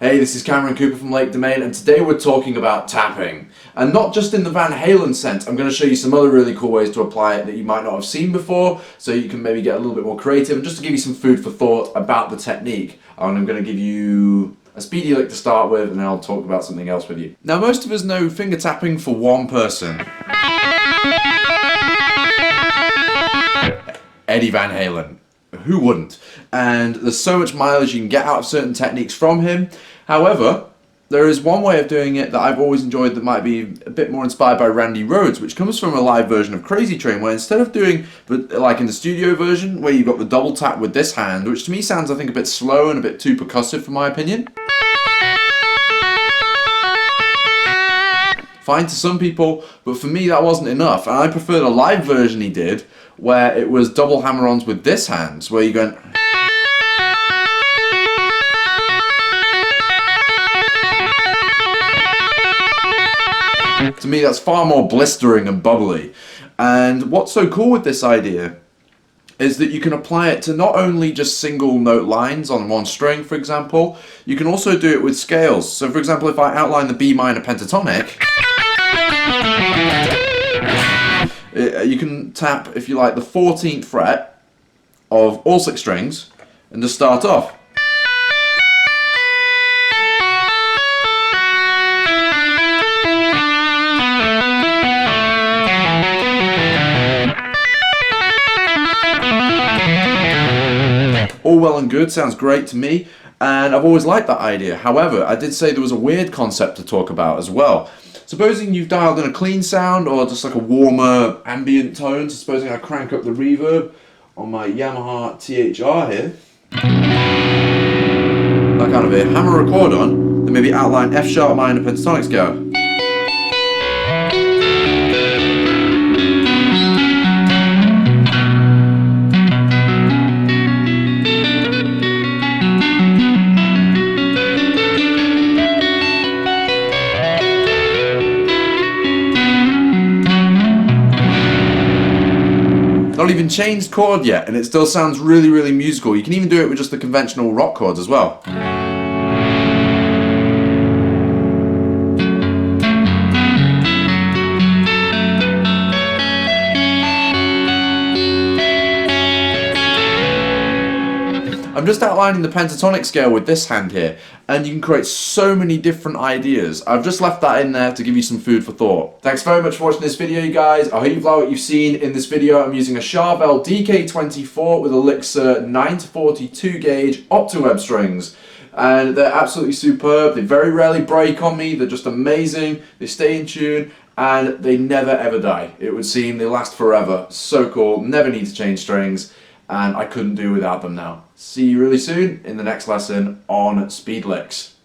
Hey, this is Cameron Cooper from Lake Domain, and today we're talking about tapping. And not just in the Van Halen sense, I'm going to show you some other really cool ways to apply it that you might not have seen before, so you can maybe get a little bit more creative, and just to give you some food for thought about the technique. And I'm going to give you a speedy lick to start with, and then I'll talk about something else with you. Now, most of us know finger tapping for one person. Eddie Van Halen. Who wouldn't? And there's so much mileage you can get out of certain techniques from him. However, there is one way of doing it that I've always enjoyed that might be a bit more inspired by Randy Rhoads, which comes from a live version of Crazy Train, where instead of doing, like in the studio version, where you've got the double tap with this hand, which to me sounds, I think, a bit slow and a bit too percussive for my opinion. Fine to some people, but for me that wasn't enough, and I prefer the live version he did, where it was double hammer-ons with this hand, where you're going... To me that's far more blistering and bubbly. And what's so cool with this idea is that you can apply it to not only just single note lines on one string, for example, you can also do it with scales. So for example, if I outline the B minor pentatonic, you can tap, if you like, the 14th fret of all 6 strings and just start off. All well and good, sounds great to me, and I've always liked that idea. However, I did say there was a weird concept to talk about as well. Supposing you've dialed in a clean sound or just like a warmer ambient tone, so supposing I crank up the reverb on my Yamaha THR here, that kind of a hammer a chord on, then maybe outline F sharp minor pentatonic scale. Not even changed chord yet, and it still sounds really, really musical. You can even do it with just the conventional rock chords as well. I'm just outlining the pentatonic scale with this hand here, and you can create so many different ideas. I've just left that in there to give you some food for thought. Thanks very much for watching this video, you guys. I hope you've liked what you've seen in this video. I'm using a Charvel DK24 with Elixir 9-42 gauge Optiweb strings. And they're absolutely superb. They very rarely break on me. They're just amazing. They stay in tune, and they never ever die. It would seem they last forever. So cool. Never need to change strings. And I couldn't do without them now. See you really soon in the next lesson on speed licks.